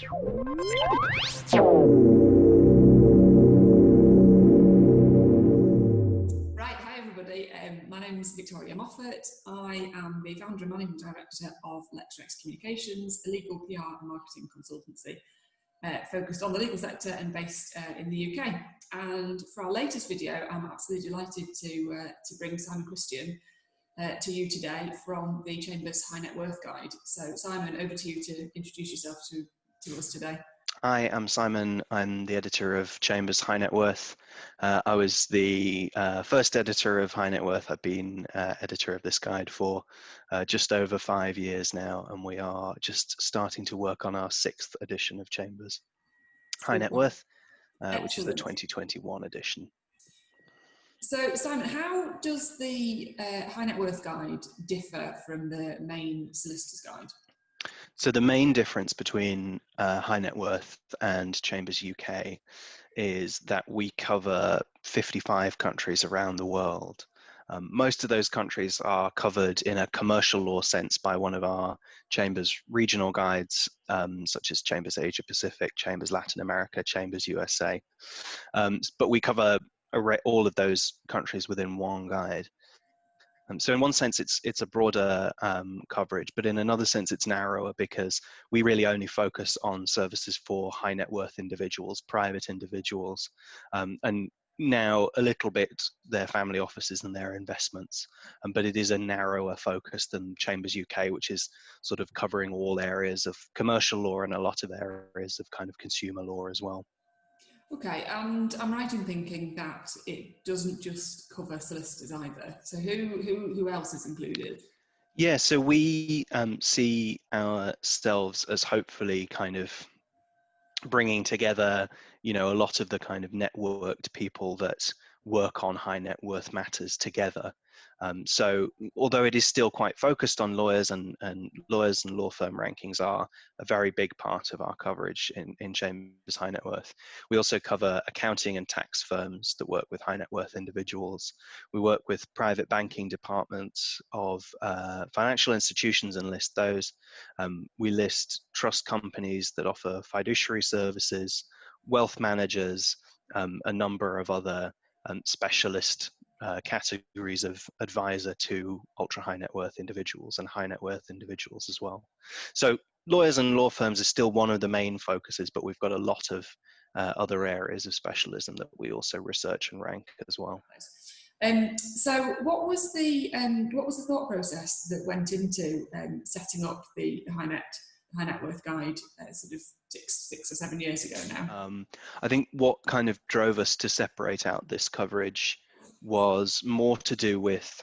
Right, hi everybody. My name is Victoria Moffat. I am the founder and managing director of LexRex Communications, a legal PR and marketing consultancy focused on the legal sector and based in the UK. And for our latest video, I'm absolutely delighted to bring Simon Christian to you today from the Chambers High Net Worth Guide. So Simon, over to you to introduce yourself to us today. Hi, I'm Simon. I'm the editor of Chambers High Net Worth. I was the first editor of High Net Worth. I've been editor of this guide for just over 5 years now, and we are just starting to work on our 6th edition of Chambers High Net Worth, which is the 2021 edition. So Simon, how does the High Net Worth Guide differ from the main Solicitor's Guide? So the main difference between High Net Worth and Chambers UK is that we cover 55 countries around the world. Most of those countries are covered in a commercial law sense by one of our Chambers regional guides, such as Chambers Asia Pacific, Chambers Latin America, Chambers USA. But we cover all of those countries within one guide. So in one sense, it's a broader coverage, but in another sense, it's narrower because we really only focus on services for high net worth individuals, private individuals, and now a little bit their family offices and their investments. But it is a narrower focus than Chambers UK, which is sort of covering all areas of commercial law and a lot of areas of kind of consumer law as well. Okay, and I'm right in thinking that it doesn't just cover solicitors either. So who else is included? Yeah, so we see ourselves as hopefully kind of bringing together, a lot of the kind of networked people that work on high net worth matters together. So although it is still quite focused on lawyers and lawyers and law firm rankings are a very big part of our coverage in Chambers High Net Worth, we also cover accounting and tax firms that work with high net worth individuals. We work with private banking departments of financial institutions and list those. We list trust companies that offer fiduciary services, wealth managers, a number of other specialist categories of advisor to ultra high net worth individuals and high net worth individuals as well. So lawyers and law firms is still one of the main focuses, but we've got a lot of other areas of specialism that we also research and rank as well. So what was the thought process that went into setting up the High Net Worth Guide sort of six or 7 years ago now? I think what kind of drove us to separate out this coverage was more to do with,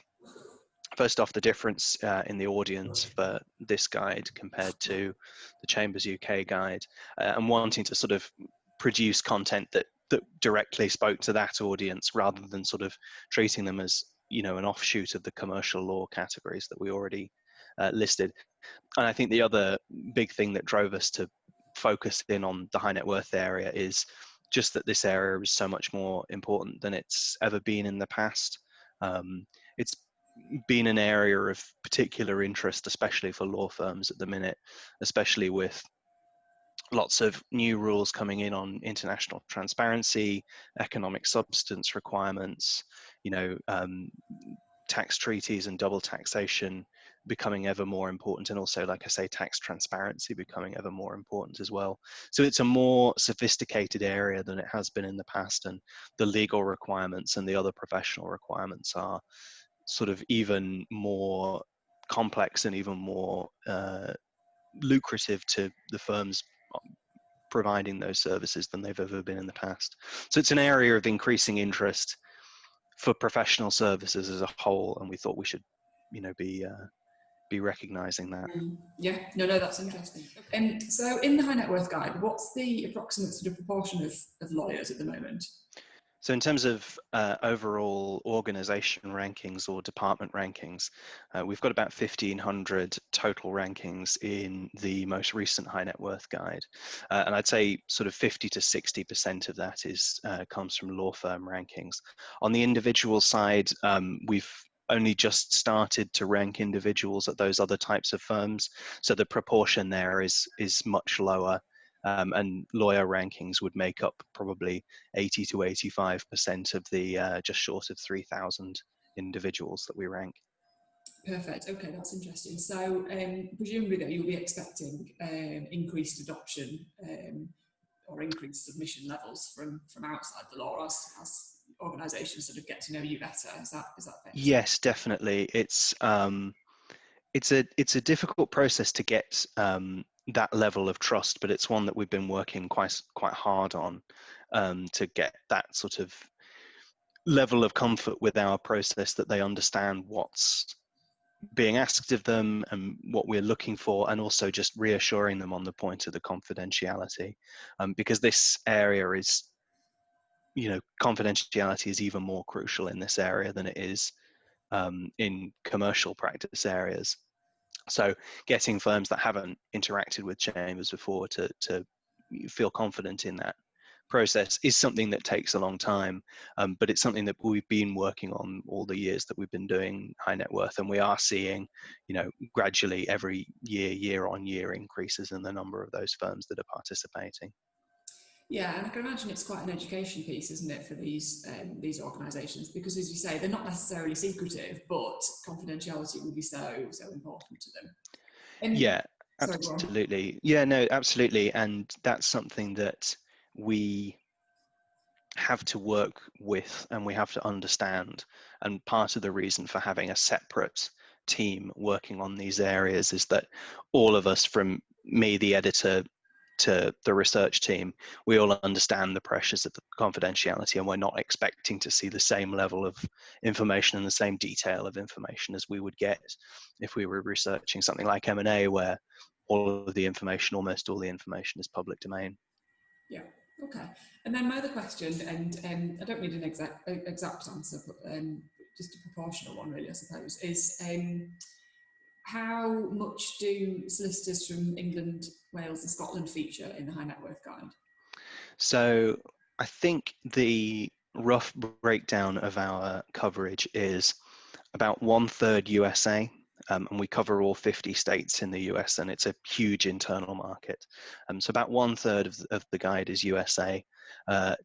first off, the difference in the audience for this guide compared to the Chambers UK guide, and wanting to sort of produce content that directly spoke to that audience rather than sort of treating them as, an offshoot of the commercial law categories that we already listed. And I think the other big thing that drove us to focus in on the high net worth area is just that this area is so much more important than it's ever been in the past. It's been an area of particular interest, especially for law firms at the minute, especially with lots of new rules coming in on international transparency, economic substance requirements, tax treaties and double taxation becoming ever more important, and also, like I say, tax transparency becoming ever more important as well. So it's a more sophisticated area than it has been in the past, and the legal requirements and the other professional requirements are sort of even more complex and even more lucrative to the firms providing those services than they've ever been in the past. So it's an area of increasing interest for professional services as a whole, and we thought we should, be recognizing that. Yeah, no, that's interesting. And so in the High Net Worth Guide, what's the approximate sort of proportion of lawyers at the moment? So in terms of overall organization rankings or department rankings, we've got about 1,500 total rankings in the most recent High Net Worth Guide. And I'd say sort of 50 to 60% of that comes from law firm rankings. On the individual side, we've only just started to rank individuals at those other types of firms. So the proportion there is much lower. and lawyer rankings would make up probably 80 to 85% of the just short of 3,000 individuals that we rank. Perfect. Okay, that's interesting. So presumably that you'll be expecting increased adoption or increased submission levels from outside the law as organisations sort of get to know you better. Is that fair? Yes, definitely. It's a difficult process to get that level of trust, but it's one that we've been working quite hard on to get that sort of level of comfort with our process, that they understand what's being asked of them and what we're looking for, and also just reassuring them on the point of the confidentiality, because this area is, confidentiality is even more crucial in this area than it is in commercial practice areas. So getting firms that haven't interacted with chambers before to feel confident in that process is something that takes a long time, but it's something that we've been working on all the years that we've been doing high net worth, and we are seeing, gradually every year on year increases in the number of those firms that are participating. Yeah, and I can imagine it's quite an education piece, isn't it, for these organisations? Because, as you say, they're not necessarily secretive, but confidentiality will be so important to them. And, yeah, sorry, absolutely. Yeah, no, absolutely, and that's something that we have to work with and we have to understand. And part of the reason for having a separate team working on these areas is that all of us, from me, the editor, to the research team, we all understand the pressures of the confidentiality, and we're not expecting to see the same level of information and the same detail of information as we would get if we were researching something like M&A, where almost all the information is public domain. Yeah. Okay. And then my other question, and I don't need an exact answer, but just a proportional one, really, I suppose, is how much do solicitors from England, Wales, and Scotland feature in the High Net Worth Guide? So I think the rough breakdown of our coverage is about 1/3 USA, and we cover all 50 states in the US, and it's a huge internal market. So about 1/3 of the guide is USA,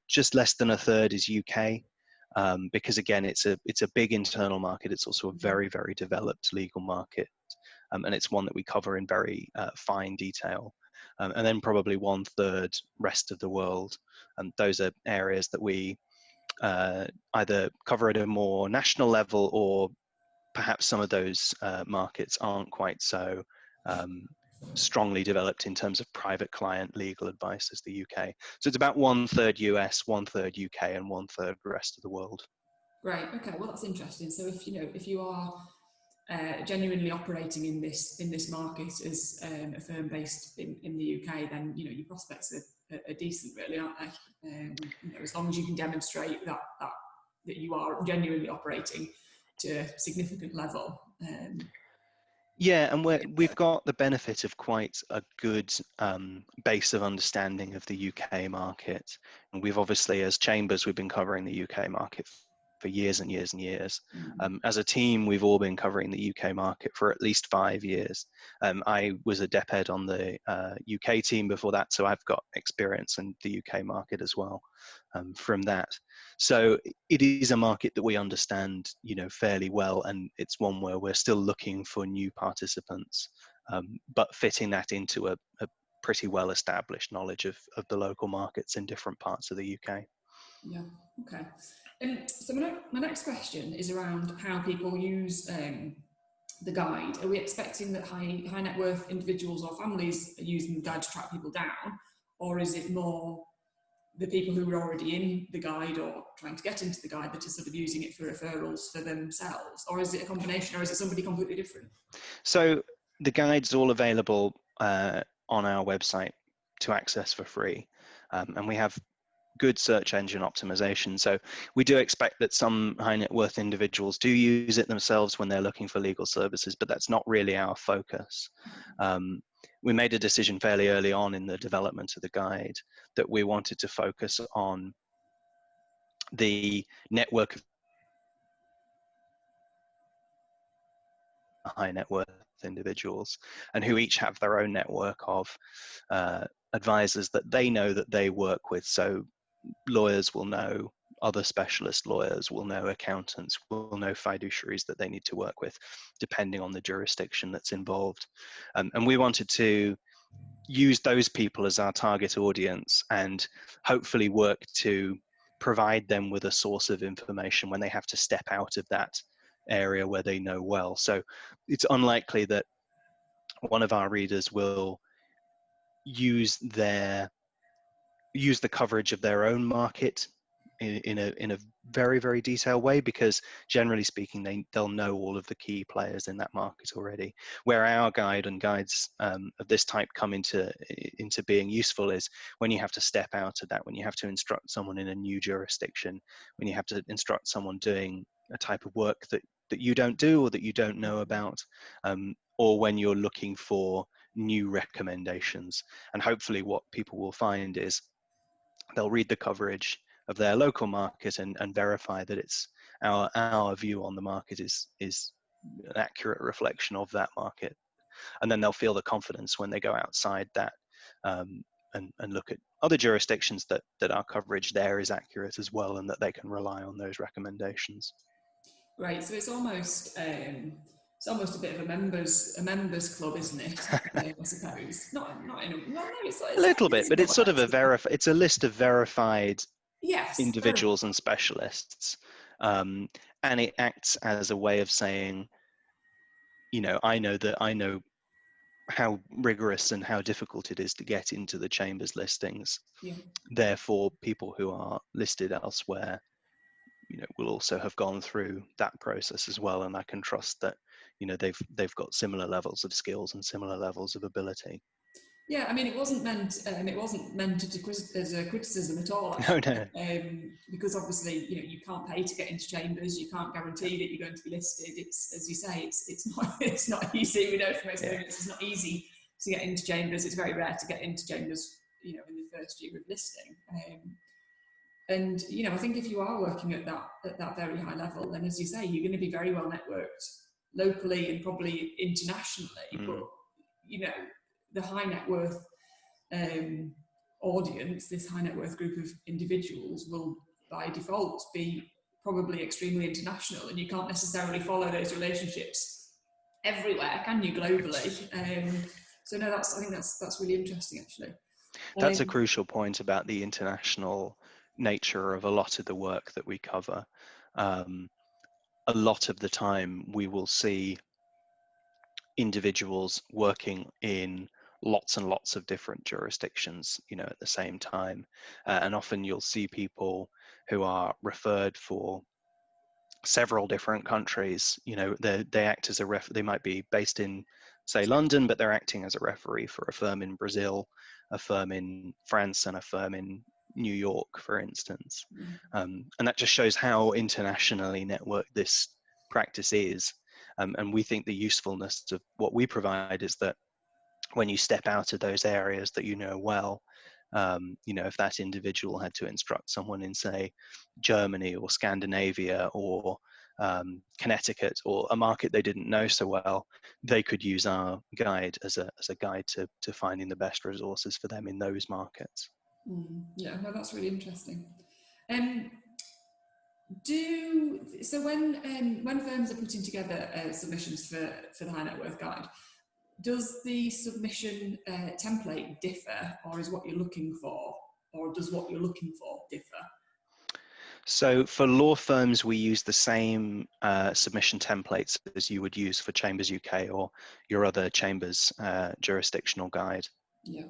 just less than 1/3 is UK, because again, it's a big internal market. It's also a very, very developed legal market, and it's one that we cover in very fine detail. And then probably 1/3 rest of the world, and those are areas that we either cover at a more national level, or perhaps some of those markets aren't quite so strongly developed in terms of private client legal advice as the UK. So it's about 1/3 US, 1/3 UK, and 1/3 rest of the world. Great. Okay. Well, that's interesting. So if you are genuinely operating in this market as a firm based in the UK, then your prospects are decent, really, aren't they? As long as you can demonstrate that you are genuinely operating to a significant level. Yeah, and we've got the benefit of quite a good base of understanding of the UK market. And we've obviously, as Chambers, we've been covering the UK market for years and years and years. As a team, we've all been covering the UK market for at least 5 years. I was a dep ed on the UK team before that, so I've got experience in the UK market as well from that. So it is a market that we understand, fairly well, and it's one where we're still looking for new participants, but fitting that into a pretty well-established knowledge of the local markets in different parts of the UK. Yeah. Okay. So my next question is around how people use the guide. Are we expecting that high net worth individuals or families are using the guide to track people down, or is it more the people who are already in the guide or trying to get into the guide that are sort of using it for referrals for themselves? Or is it a combination, or is it somebody completely different? So the guide's all available on our website to access for free, and we have good search engine optimization. So we do expect that some high net worth individuals do use it themselves when they're looking for legal services, but that's not really our focus. We made a decision fairly early on in the development of the guide that we wanted to focus on the network of high net worth individuals, and who each have their own network of advisors that they know that they work with. So lawyers will know, other specialist lawyers will know, accountants will know fiduciaries that they need to work with, depending on the jurisdiction that's involved. And we wanted to use those people as our target audience and hopefully work to provide them with a source of information when they have to step out of that area where they know well. So it's unlikely that one of our readers will use the coverage of their own market in a very, very detailed way, because generally speaking they'll know all of the key players in that market already. Where our guide and guides of this type come into being useful is when you have to step out of that, when you have to instruct someone in a new jurisdiction, when you have to instruct someone doing a type of work that you don't do or that you don't know about, or when you're looking for new recommendations. And hopefully what people will find is they'll read the coverage of their local market and verify that it's our view on the market is an accurate reflection of that market, and then they'll feel the confidence when they go outside that and look at other jurisdictions that our coverage there is accurate as well, and that they can rely on those recommendations. Right, so it's almost a bit of a members club, isn't it? I suppose not in a no, it's a little bit, but it's sort of it's a list of verified individuals and specialists, and it acts as a way of saying, I know how rigorous and how difficult it is to get into the Chambers listings. Yeah. Therefore, people who are listed elsewhere, will also have gone through that process as well, and I can trust that, they've got similar levels of skills and similar levels of ability. Yeah, I mean, it wasn't meant as a criticism at all. Actually. No. Because obviously, you can't pay to get into Chambers. You can't guarantee that you're going to be listed. It's, as you say, it's not easy. We know from experience, It's not easy to get into Chambers. It's very rare to get into Chambers, in the first year of listing. And I think if you are working at that very high level, then as you say, you're going to be very well networked locally and probably internationally. But the high net worth audience, this high net worth group of individuals, will by default be probably extremely international, and you can't necessarily follow those relationships everywhere, can you, globally? So no, I think that's really interesting, actually. That's a crucial point about the international nature of a lot of the work that we cover. A lot of the time we will see individuals working in lots and lots of different jurisdictions, at the same time. And often you'll see people who are referred for several different countries. They act as they might be based in, say, London, but they're acting as a referee for a firm in Brazil, a firm in France, and a firm in New York, for instance. And that just shows how internationally networked this practice is. And we think the usefulness of what we provide is that when you step out of those areas that you know well, if that individual had to instruct someone in, say, Germany or Scandinavia or Connecticut, or a market they didn't know so well, they could use our guide as a guide to finding the best resources for them in those markets. Yeah, no, that's really interesting. So when firms are putting together submissions for the high net worth guide, does the submission template differ, or is what you're looking for, or does what you're looking for differ? So for law firms, we use the same submission templates as you would use for Chambers UK or your other Chambers jurisdictional guide. Yeah.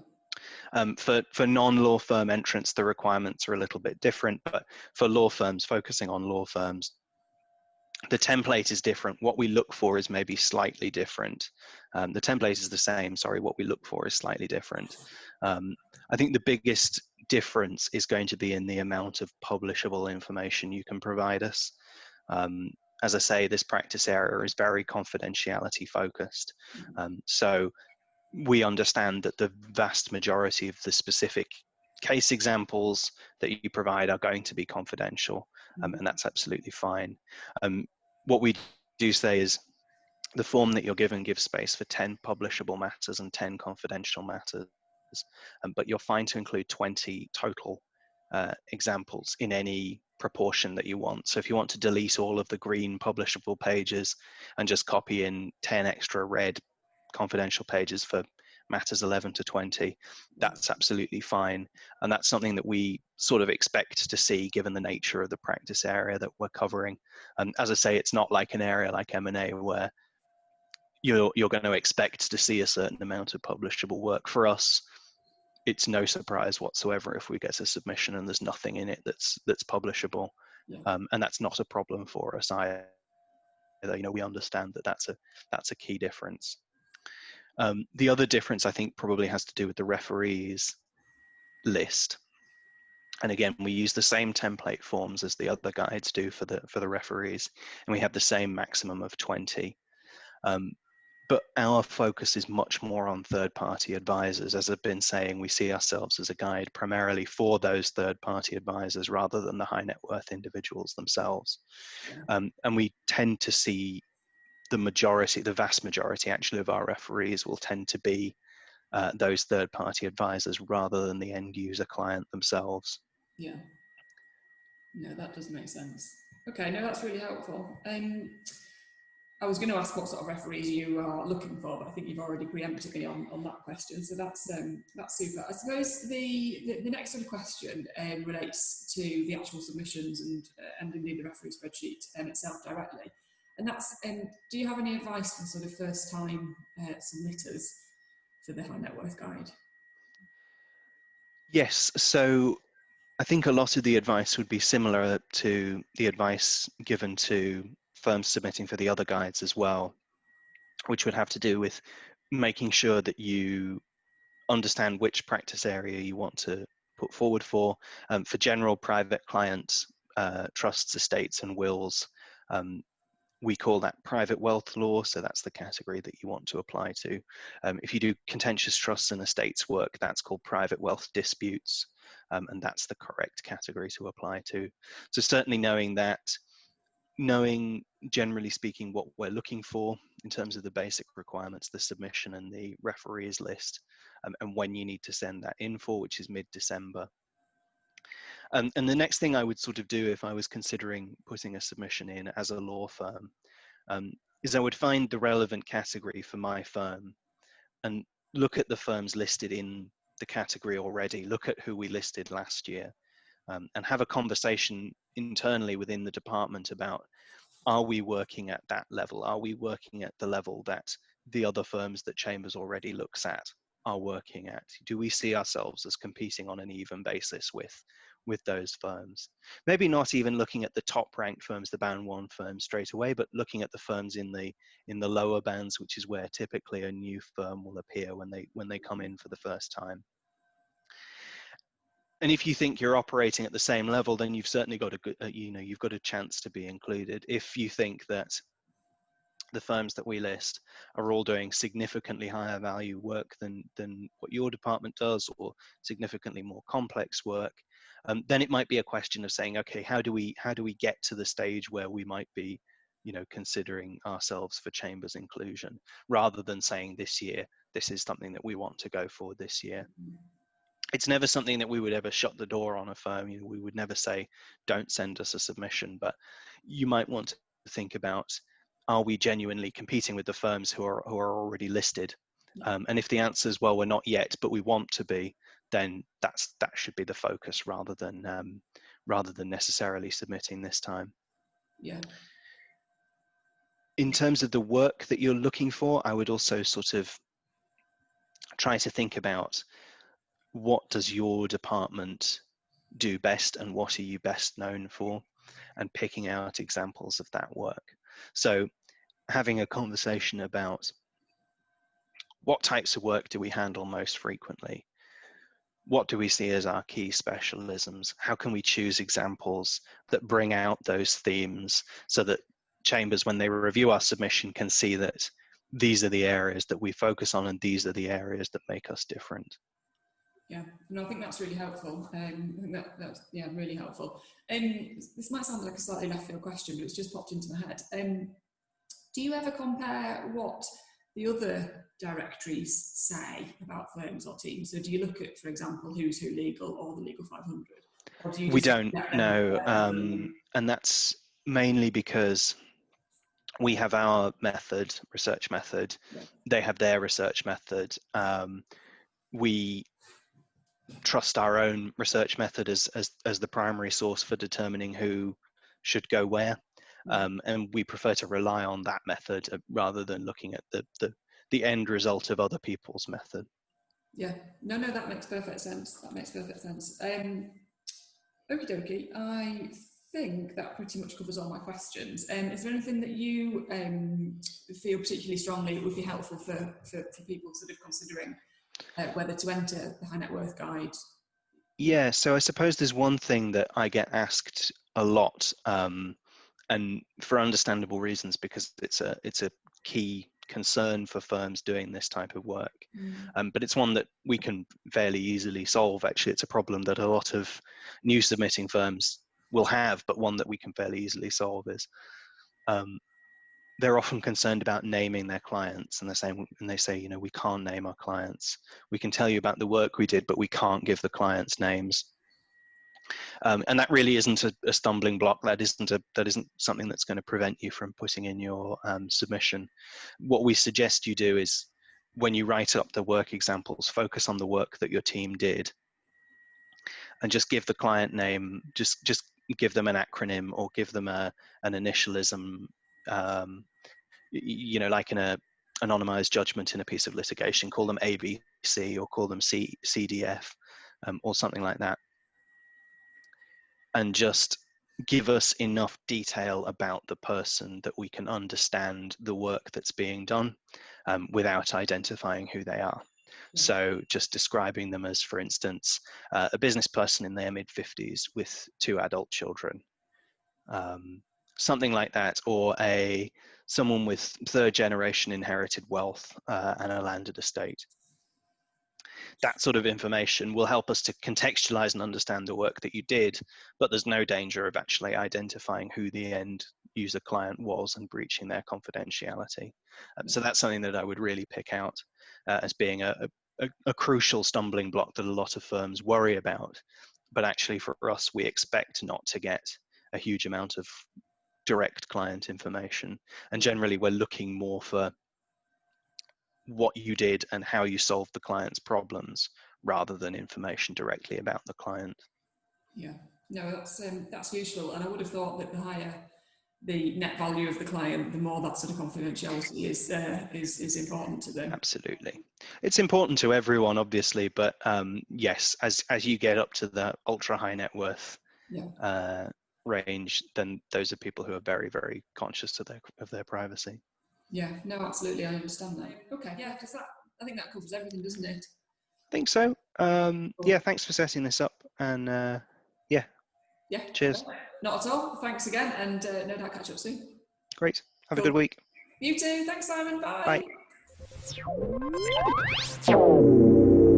For non-law firm entrants, the requirements are a little bit different, but for law firms, focusing on law firms, the template is different. What we look for is maybe slightly different. The template is the same, sorry, what we look for is slightly different. I think the biggest difference is going to be in the amount of publishable information you can provide us. As I say, this practice area is very confidentiality focused. So we understand that the vast majority of the specific case examples that you provide are going to be confidential, and that's absolutely fine. What we do say is the form that you're given gives space for 10 publishable matters and 10 confidential matters, but you're fine to include 20 total examples in any proportion that you want. So if you want to delete all of the green publishable pages and just copy in 10 extra red confidential pages for matters 11 to 20, that's absolutely fine. And that's something that we sort of expect to see given the nature of the practice area that we're covering. And as I say, it's not like an area like M&A where you're going to expect to see a certain amount of publishable work. For us, it's no surprise whatsoever if we get a submission and there's nothing in it that's publishable. Yeah. And that's not a problem for us either. You know, we understand that that's a key difference. The other difference I think probably has to do with the referees list. And again, we use the same template forms as the other guides do for the referees, and we have the same maximum of 20. But our focus is much more on third-party advisors. As I've been saying, we see ourselves as a guide primarily for those third-party advisors rather than the high net worth individuals themselves. And we tend to see the vast majority actually of our referees will tend to be those third-party advisors rather than the end-user client themselves. Yeah. No, that does make sense. Okay, no, that's really helpful. I was going to ask what sort of referees you are looking for, but I think you've already preempted me on that question, so that's super. I suppose the next sort of question relates to the actual submissions and indeed the referee spreadsheet itself directly, and that's do you have any advice for sort of first time submitters for the high net worth guide? Yes, so I think a lot of the advice would be similar to the advice given to firms submitting for the other guides as well, which would have to do with making sure that you understand which practice area you want to put forward for general private clients, trusts, estates and wills. We call that private wealth law, so that's the category that you want to apply to. If you do contentious trusts and estates work, that's called private wealth disputes, and that's the correct category to apply to. So certainly knowing generally speaking what we're looking for in terms of the basic requirements, the submission and the referees list, and when you need to send that in for, which is mid-December. And the next thing I would sort of do if I was considering putting a submission in as a law firm is I would find the relevant category for my firm and look at the firms listed in the category already, look at who we listed last year, and have a conversation internally within the department about, are we working at that level? Are we working at the level that the other firms that Chambers already looks at are working at? Do we see ourselves as competing on an even basis with those firms? Maybe not even looking at the top ranked firms, the band 1 firms straight away, but looking at the firms in the lower bands, which is where typically a new firm will appear when they come in for the first time. And if you think you're operating at the same level, then you've certainly got you've got a chance to be included. If you think that the firms that we list are all doing significantly higher value work than what your department does, or significantly more complex work, then it might be a question of saying, okay, how do we get to the stage where we might be, considering ourselves for Chambers inclusion, rather than saying this year, this is something that we want to go for this year. It's never something that we would ever shut the door on a firm. We would never say, don't send us a submission, but you might want to think about, are we genuinely competing with the firms who are already listed? And if the answer is, well, we're not yet, but we want to be, then that should be the focus rather than necessarily submitting this time. Yeah. In terms of the work that you're looking for, I would also sort of try to think about, what does your department do best and what are you best known for, and picking out examples of that work. So having a conversation about, what types of work do we handle most frequently? What do we see as our key specialisms? How can we choose examples that bring out those themes so that Chambers, when they review our submission, can see that these are the areas that we focus on and these are the areas that make us different. Yeah, no, I think that's really helpful. I think that's really helpful. This might sound like a slightly left field question, but it's just popped into my head. Do you ever compare what the other directories say about firms or teams? So do you look at, for example, Who's Who Legal or the Legal 500? Or do you We just don't let them know, compare? and that's mainly because we have our method, research method. Yeah. They have their research method. We trust our own research method as the primary source for determining who should go where, and we prefer to rely on that method rather than looking at the end result of other people's method. Yeah, no, that makes perfect sense. That makes perfect sense. Okie dokie. I think that pretty much covers all my questions. Is there anything that you feel particularly strongly it would be helpful for people sort of considering whether to enter the High Net Worth Guide? Yeah, so I suppose there's one thing that I get asked a lot, and for understandable reasons, because it's a key concern for firms doing this type of work. But it's one that we can fairly easily solve. Actually, it's a problem that a lot of new submitting firms will have, but one that we can fairly easily solve is they're often concerned about naming their clients, and they say, you know, we can't name our clients. We can tell you about the work we did, but we can't give the clients names. And that really isn't a stumbling block. That isn't something that's going to prevent you from putting in your submission. What we suggest you do is, when you write up the work examples, focus on the work that your team did, and just give the client name. Just give them an acronym, or give them an initialism. You know, like in a anonymized judgment in a piece of litigation, call them ABC or call them CDF, or something like that. And just give us enough detail about the person that we can understand the work that's being done, without identifying who they are. So just describing them as, for instance, a business person in their mid-50s with 2 adult children, something like that, or someone with 3rd generation inherited wealth and a landed estate. That sort of information will help us to contextualize and understand the work that you did, but there's no danger of actually identifying who the end user client was and breaching their confidentiality. So that's something that I would really pick out as being a crucial stumbling block that a lot of firms worry about. But actually for us, we expect not to get a huge amount of direct client information. And generally we're looking more for what you did and how you solved the client's problems, rather than information directly about the client. Yeah, no, that's useful. And I would have thought that the higher the net value of the client, the more that sort of confidentiality is important to them. Absolutely, it's important to everyone, obviously, but yes, as you get up to the ultra high net worth range, then those are people who are very, very conscious of their privacy. Yeah, no, absolutely, I understand that. Okay, yeah, because I think that covers everything, doesn't it? I think so. Cool. Yeah, thanks for setting this up, and yeah, cheers. Not at all. Thanks again, and no doubt catch up soon. Great. Have a good week. You too. Thanks, Simon. Bye. Bye.